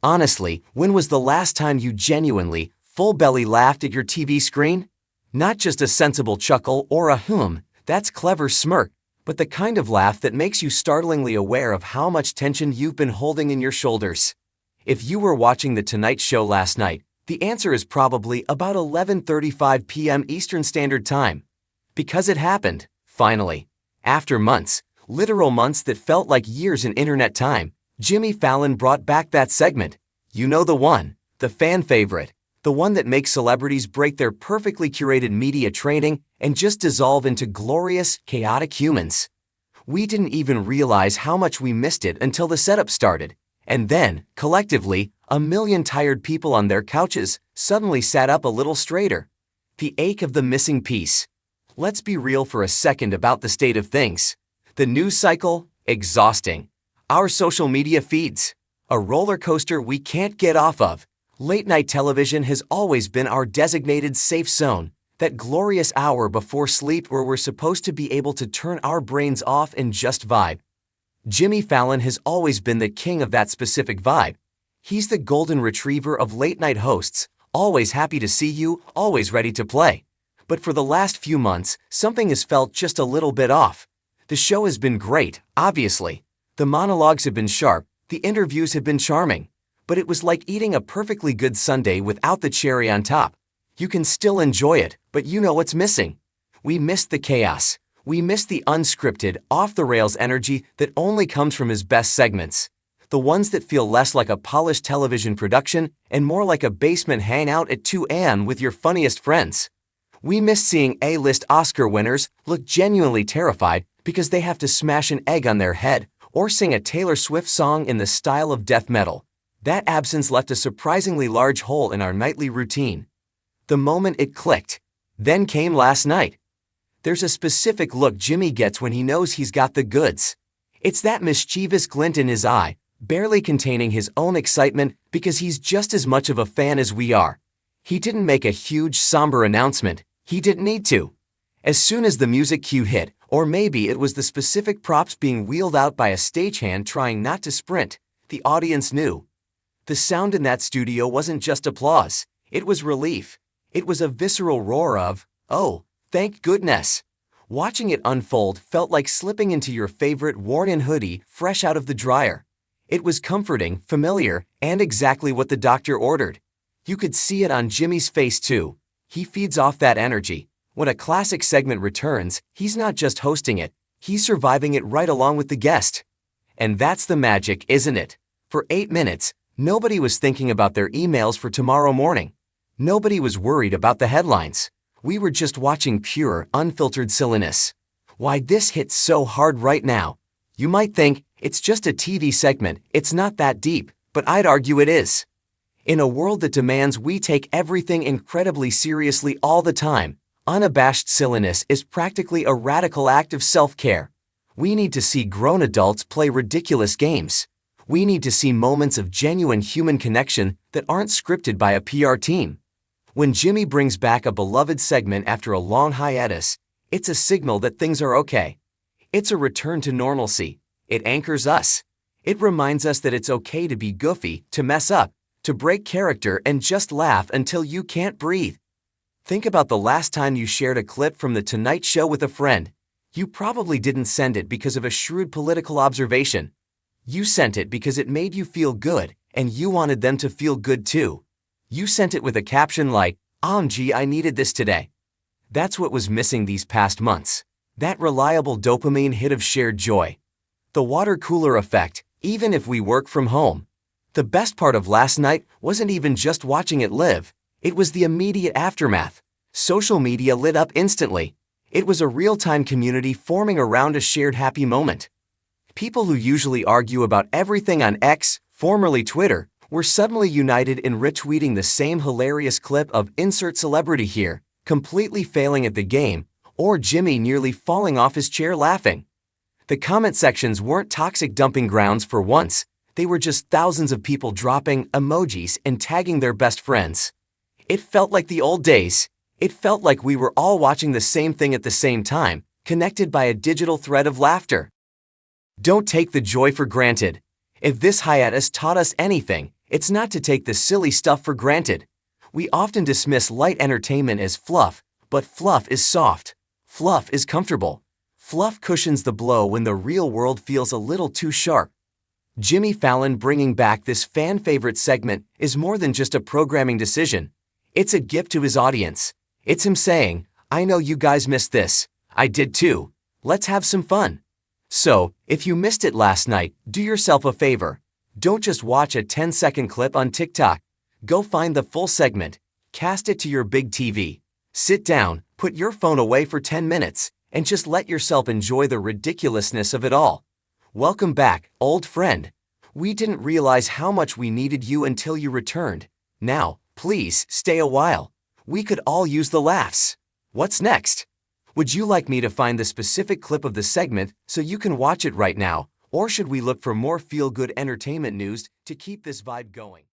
Honestly, when was the last time you genuinely, full-belly laughed at your TV screen? Not just a sensible chuckle or a that's clever smirk, but the kind of laugh that makes you startlingly aware of how much tension you've been holding in your shoulders. If you were watching The Tonight Show last night, the answer is probably about 11:35 p.m. Eastern Standard Time. Because it happened, finally. After months, literal months that felt like years in internet time, Jimmy Fallon brought back that segment. You know the one, the fan favorite, the one that makes celebrities break their perfectly curated media training and just dissolve into glorious, chaotic humans. We didn't even realize how much we missed it until the setup started. And then, collectively, a million tired people on their couches suddenly sat up a little straighter. The ache of the missing piece. Let's be real for a second about the state of things. The news cycle, exhausting. Our social media feeds, a roller coaster we can't get off of. Late-night television has always been our designated safe zone, that glorious hour before sleep where we're supposed to be able to turn our brains off and just vibe. Jimmy Fallon has always been the king of that specific vibe. He's the golden retriever of late-night hosts, always happy to see you, always ready to play. But for the last few months, something has felt just a little bit off. The show has been great, obviously. The monologues have been sharp, the interviews have been charming. But it was like eating a perfectly good sundae without the cherry on top. You can still enjoy it, but you know what's missing. We missed the chaos. We missed the unscripted, off-the-rails energy that only comes from his best segments. The ones that feel less like a polished television production and more like a basement hangout at 2 a.m. with your funniest friends. We missed seeing A-list Oscar winners look genuinely terrified because they have to smash an egg on their head or sing a Taylor Swift song in the style of death metal. That absence left a surprisingly large hole in our nightly routine. The moment it clicked. Then came last night. There's a specific look Jimmy gets when he knows he's got the goods. It's that mischievous glint in his eye, barely containing his own excitement because he's just as much of a fan as we are. He didn't make a huge, somber announcement. He didn't need to. As soon as the music cue hit, or maybe it was the specific props being wheeled out by a stagehand trying not to sprint, the audience knew. The sound in that studio wasn't just applause. It was relief. It was a visceral roar of, "Oh, thank goodness." Watching it unfold felt like slipping into your favorite worn-in hoodie fresh out of the dryer. It was comforting, familiar, and exactly what the doctor ordered. You could see it on Jimmy's face too. He feeds off that energy. When a classic segment returns, he's not just hosting it, he's surviving it right along with the guest. And that's the magic, isn't it? For 8 minutes, nobody was thinking about their emails for tomorrow morning. Nobody was worried about the headlines. We were just watching pure, unfiltered silliness. Why this hits so hard right now? You might think, it's just a TV segment, it's not that deep, but I'd argue it is. In a world that demands we take everything incredibly seriously all the time, unabashed silliness is practically a radical act of self-care. We need to see grown adults play ridiculous games. We need to see moments of genuine human connection that aren't scripted by a PR team. When Jimmy brings back a beloved segment after a long hiatus, it's a signal that things are okay. It's a return to normalcy. It anchors us. It reminds us that it's okay to be goofy, to mess up, to break character and just laugh until you can't breathe. Think about the last time you shared a clip from The Tonight Show with a friend. You probably didn't send it because of a shrewd political observation. You sent it because it made you feel good, and you wanted them to feel good too. You sent it with a caption like, "OMG, I needed this today." That's what was missing these past months. That reliable dopamine hit of shared joy. The water cooler effect, even if we work from home. The best part of last night wasn't even just watching it live. It was the immediate aftermath. Social media lit up instantly. It was a real-time community forming around a shared happy moment. People who usually argue about everything on X, formerly Twitter, were suddenly united in retweeting the same hilarious clip of "insert celebrity here," completely failing at the game, or Jimmy nearly falling off his chair laughing. The comment sections weren't toxic dumping grounds for once. They were just thousands of people dropping emojis and tagging their best friends. It felt like the old days. It felt like we were all watching the same thing at the same time, connected by a digital thread of laughter. Don't take the joy for granted. If this hiatus taught us anything, It's not to take the silly stuff for granted. We often dismiss light entertainment as fluff, but fluff is soft. Fluff is comfortable. Fluff cushions the blow when the real world feels a little too sharp. Jimmy Fallon bringing back this fan-favorite segment is more than just a programming decision. It's a gift to his audience. It's him saying, "I know you guys missed this. I did too. Let's have some fun." So, if you missed it last night, do yourself a favor. Don't just watch a 10-second clip on TikTok. Go find the full segment, cast it to your big TV. Sit down, put your phone away for 10 minutes, and just let yourself enjoy the ridiculousness of it all. Welcome back, old friend. We didn't realize how much we needed you until you returned. Now, please stay a while. We could all use the laughs. What's next? Would you like me to find the specific clip of the segment so you can watch it right now, or should we look for more feel-good entertainment news to keep this vibe going?